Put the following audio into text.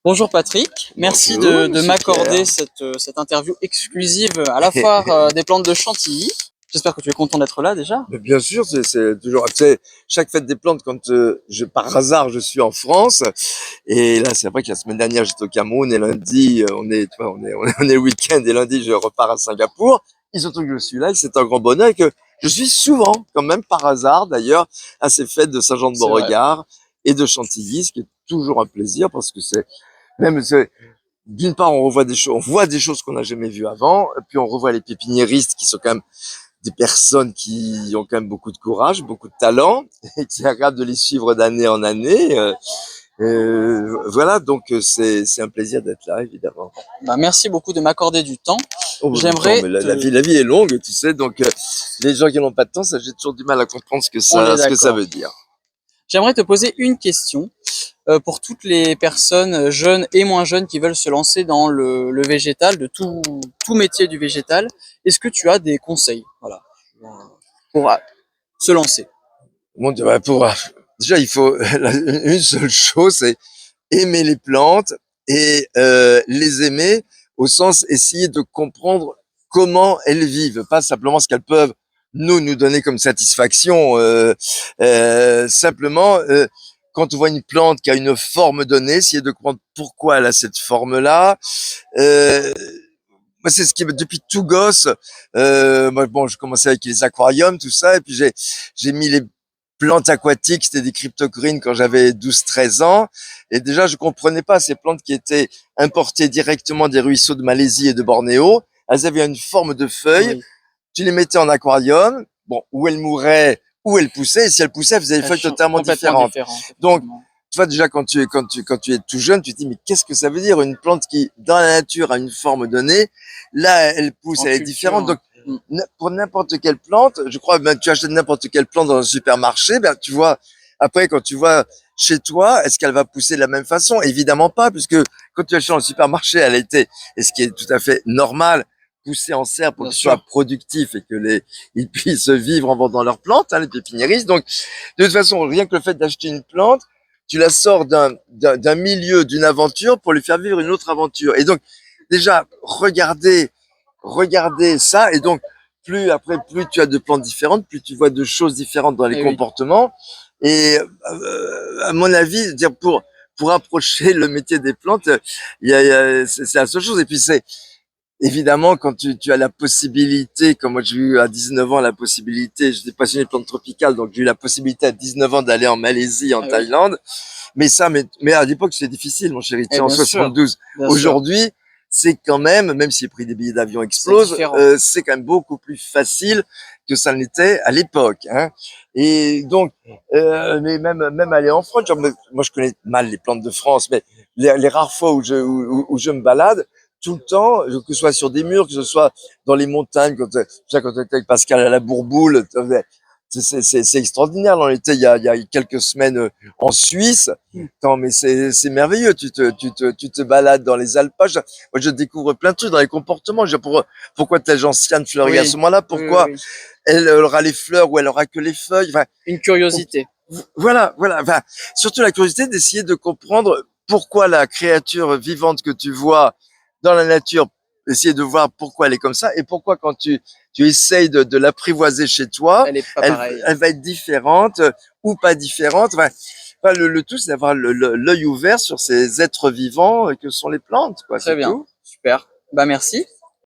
Bonjour Patrick, merci Bonjour, de monsieur m'accorder Pierre. cette interview exclusive à la foire des plantes de Chantilly. J'espère que tu es content d'être là déjà. Mais bien sûr, c'est toujours, tu sais, chaque fête des plantes, quand par hasard, je suis en France. Et là, c'est vrai que la semaine dernière, j'étais au Cameroun et lundi, tu vois, on est le week-end et lundi, je repars à Singapour. Il se trouve que je suis là et c'est un grand bonheur et que je suis souvent, quand même par hasard d'ailleurs, à ces fêtes de C'est vrai. Saint-Jean-de-Beauregard et de Chantilly, ce qui est toujours un plaisir parce que c'est, d'une part, on voit des choses qu'on n'a jamais vues avant, et puis on revoit les pépiniéristes qui sont quand même des personnes qui ont quand même beaucoup de courage, beaucoup de talent, et c'est agréable de les suivre d'année en année. Voilà, donc c'est un plaisir d'être là, évidemment. Bah, merci beaucoup de m'accorder du temps. Oh, le temps, J'aimerais mais te... la vie est longue, tu sais, donc les gens qui n'ont pas de temps, ça j'ai toujours du mal à comprendre On est ce que ça d'accord. veut dire. J'aimerais te poser une question pour toutes les personnes jeunes et moins jeunes qui veulent se lancer dans le végétal, de tout métier du végétal. Est-ce que tu as des conseils, voilà, pour se lancer? Mon Dieu, ouais, déjà il faut une seule chose, c'est aimer les plantes et les aimer au sens essayer de comprendre comment elles vivent, pas simplement ce qu'elles peuvent nous donner comme satisfaction. Simplement, quand on voit une plante qui a une forme donnée, essayer de comprendre pourquoi elle a cette forme-là. Moi, c'est ce qui, depuis tout gosse, moi, bon, je commençais avec les aquariums, tout ça, et puis j'ai mis les plantes aquatiques, c'était des cryptocorynes quand j'avais 12-13 ans, et déjà, je comprenais pas ces plantes qui étaient importées directement des ruisseaux de Malaisie et de Bornéo. Elles avaient une forme de feuille, Oui, tu les mettais en aquarium, bon, où elles mouraient, où elles poussaient, et si elles poussaient, elles faisaient des elles feuilles sont totalement complètement différentes. différentes, Donc, effectivement. tu vois, déjà, quand tu es tout jeune, tu te dis, mais qu'est-ce que ça veut dire? Une plante qui, dans la nature, a une forme donnée. Là, elle pousse, En elle est culture, différente. Donc, mm, pour n'importe quelle plante, je crois, ben, tu achètes n'importe quelle plante dans un supermarché, ben, tu vois, après, quand tu vois chez toi, est-ce qu'elle va pousser de la même façon? Évidemment pas, puisque quand tu achètes dans le supermarché, elle a été, et ce qui est tout à fait normal, poussée en serre pour bien qu'ils soient sûr. productifs et que ils puissent vivre en vendant leurs plantes, hein, les pépiniéristes. Donc, de toute façon, rien que le fait d'acheter une plante, tu la sors d'un milieu, d'une aventure pour lui faire vivre une autre aventure. Et donc, déjà, regardez ça. Et donc, plus tu as de plantes différentes, plus tu vois de choses différentes dans les Eh oui. comportements. Et à mon avis, dire pour approcher le métier des plantes, c'est la seule chose. Et puis c'est évidemment quand tu as la possibilité, comme moi j'ai eu à 19 ans la possibilité, j'étais passionné de plantes tropicales, donc j'ai eu la possibilité à 19 ans d'aller en Malaisie, en Eh oui. Thaïlande. Mais à l'époque, c'était difficile, mon chéri. Tu Eh sais, en bien sûr, 72. bien sûr. Aujourd'hui, c'est quand même si les prix des billets d'avion C'est explosent, différent. c'est quand même beaucoup plus facile que ça l'était à l'époque, hein. Et donc, mais même aller en France, genre, moi, je connais mal les plantes de France, mais les rares fois où je me balade, tout le temps, que ce soit sur des murs, que ce soit dans les montagnes, quand on était avec Pascal à la Bourboule, c'est extraordinaire. On était il y a quelques semaines en Suisse. Non, mais c'est merveilleux. Tu te balades dans les alpages. Moi, je découvre plein de trucs dans les comportements. Pourquoi telle gentiane fleurit à Oui, ce moment-là? oui, oui, Pourquoi oui. elle aura les fleurs ou elle aura que les feuilles? Enfin, Une curiosité. voilà. Enfin, surtout la curiosité d'essayer de comprendre pourquoi la créature vivante que tu vois dans la nature, essayer de voir pourquoi elle est comme ça et pourquoi quand tu essayes de l'apprivoiser chez toi, Elle est pas pareille. elle va être différente ou pas différente. Enfin, le tout, c'est d'avoir l'œil ouvert sur ces êtres vivants que sont les plantes, quoi, Très c'est bien. tout. Super. Bah merci.